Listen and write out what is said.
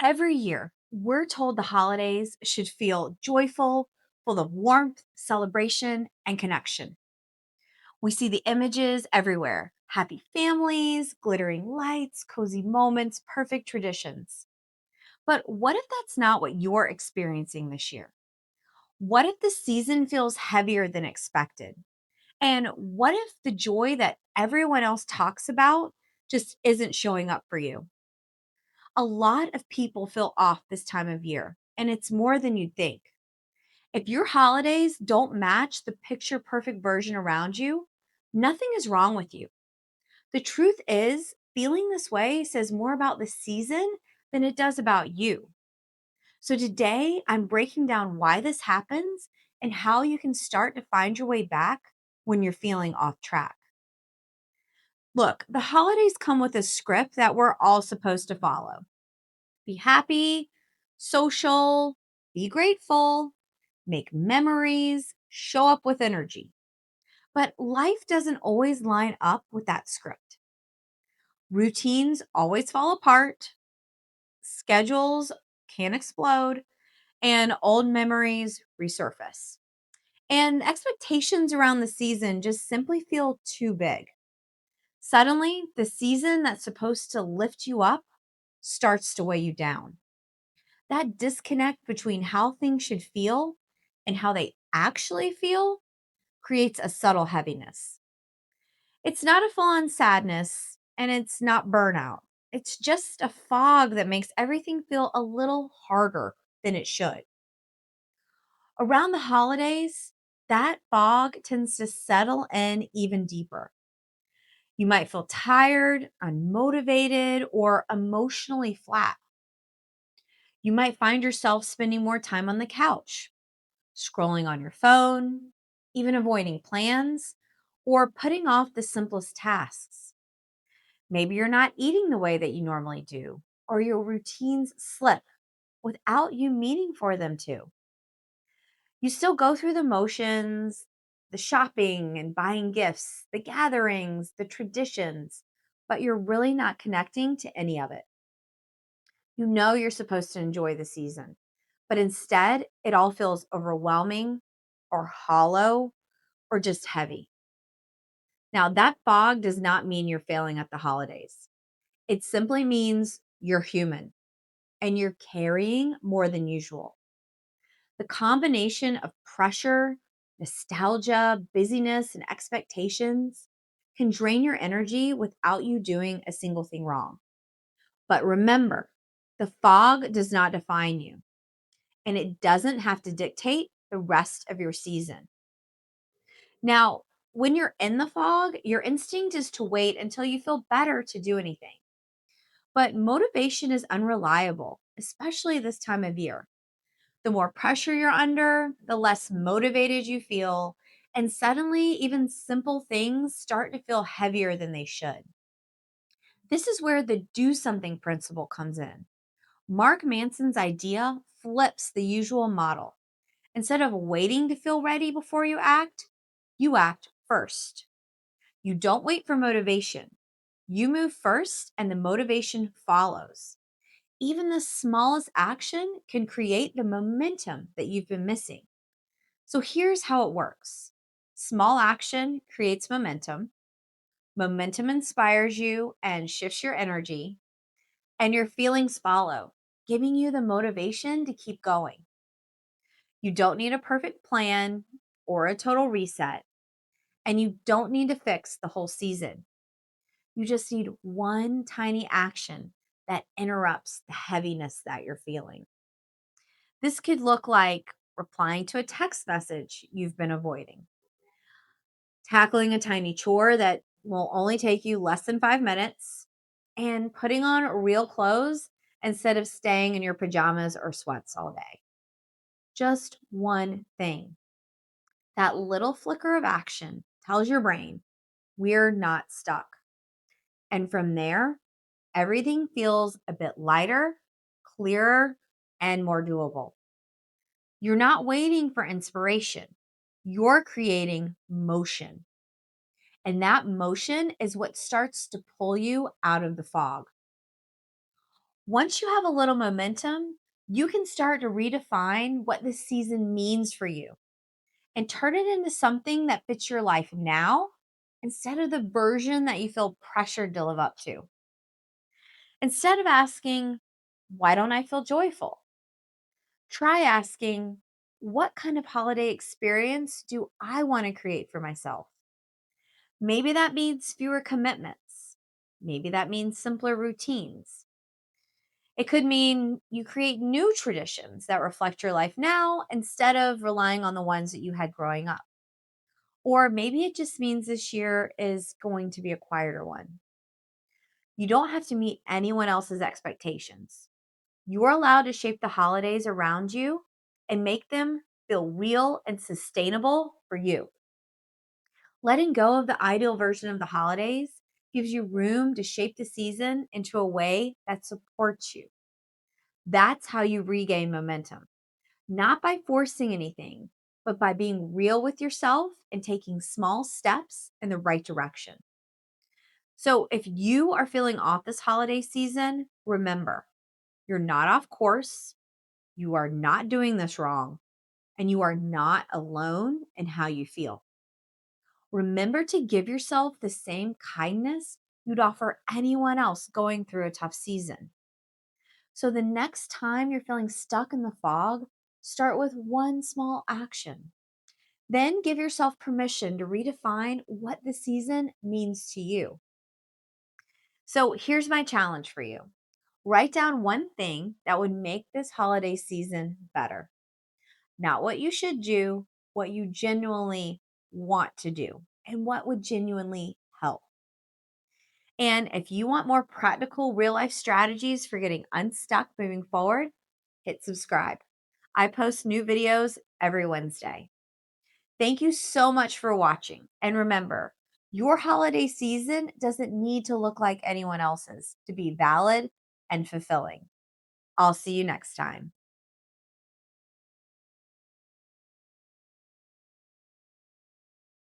Every year, we're told the holidays should feel joyful, full of warmth, celebration, and connection. We see the images everywhere: happy families, glittering lights, cozy moments, perfect traditions. But what if that's not what you're experiencing this year? What if the season feels heavier than expected? And what if the joy that everyone else talks about just isn't showing up for you? A lot of people feel off this time of year, and it's more than you'd think. If your holidays don't match the picture perfect version around you, nothing is wrong with you. The truth is, feeling this way says more about the season than it does about you. So today, I'm breaking down why this happens and how you can start to find your way back when you're feeling off track. Look, the holidays come with a script that we're all supposed to follow: be happy, social, be grateful, make memories, show up with energy. But life doesn't always line up with that script. Routines always fall apart, schedules can explode, and old memories resurface. And expectations around the season just simply feel too big. Suddenly, the season that's supposed to lift you up starts to weigh you down. That disconnect between how things should feel and how they actually feel creates a subtle heaviness. It's not a full on sadness and it's not burnout. It's just a fog that makes everything feel a little harder than it should. Around the holidays, that fog tends to settle in even deeper. You might feel tired, unmotivated, or emotionally flat. You might find yourself spending more time on the couch, scrolling on your phone, even avoiding plans, or putting off the simplest tasks. Maybe you're not eating the way that you normally do, or your routines slip without you meaning for them to. You still go through the motions, the shopping and buying gifts, the gatherings, the traditions, but you're really not connecting to any of it. You know you're supposed to enjoy the season, but instead, it all feels overwhelming or hollow or just heavy. Now, that fog does not mean you're failing at the holidays. It simply means you're human and you're carrying more than usual. The combination of pressure, nostalgia, busyness, and expectations can drain your energy without you doing a single thing wrong. But remember, the fog does not define you, and it doesn't have to dictate the rest of your season. Now, when you're in the fog, your instinct is to wait until you feel better to do anything. But motivation is unreliable, especially this time of year. The more pressure you're under, the less motivated you feel. And suddenly, even simple things start to feel heavier than they should. This is where the do something principle comes in. Mark Manson's idea flips the usual model. Instead of waiting to feel ready before you act first. You don't wait for motivation. You move first, and the motivation follows. Even the smallest action can create the momentum that you've been missing. So here's how it works: small action creates momentum, momentum inspires you and shifts your energy, and your feelings follow, giving you the motivation to keep going. You don't need a perfect plan or a total reset, and you don't need to fix the whole season. You just need one tiny action that interrupts the heaviness that you're feeling. This could look like replying to a text message you've been avoiding, tackling a tiny chore that will only take you less than 5 minutes, and putting on real clothes instead of staying in your pajamas or sweats all day. Just one thing. That little flicker of action tells your brain we're not stuck. And from there, everything feels a bit lighter, clearer, and more doable. You're not waiting for inspiration. You're creating motion. And that motion is what starts to pull you out of the fog. Once you have a little momentum, you can start to redefine what this season means for you and turn it into something that fits your life now instead of the version that you feel pressured to live up to. Instead of asking, why don't I feel joyful? Try asking, what kind of holiday experience do I want to create for myself? Maybe that means fewer commitments. Maybe that means simpler routines. It could mean you create new traditions that reflect your life now instead of relying on the ones that you had growing up. Or maybe it just means this year is going to be a quieter one. You don't have to meet anyone else's expectations. You're allowed to shape the holidays around you and make them feel real and sustainable for you. Letting go of the ideal version of the holidays gives you room to shape the season into a way that supports you. That's how you regain momentum, not by forcing anything, but by being real with yourself and taking small steps in the right direction. So, if you are feeling off this holiday season, remember you're not off course, you are not doing this wrong, and you are not alone in how you feel. Remember to give yourself the same kindness you'd offer anyone else going through a tough season. So the next time you're feeling stuck in the fog, start with one small action. Then give yourself permission to redefine what the season means to you. So here's my challenge for you. Write down one thing that would make this holiday season better. Not what you should do, what you genuinely want to do, and what would genuinely help. And if you want more practical real life strategies for getting unstuck moving forward, hit subscribe. I post new videos every Wednesday. Thank you so much for watching. And remember, your holiday season doesn't need to look like anyone else's to be valid and fulfilling. I'll see you next time.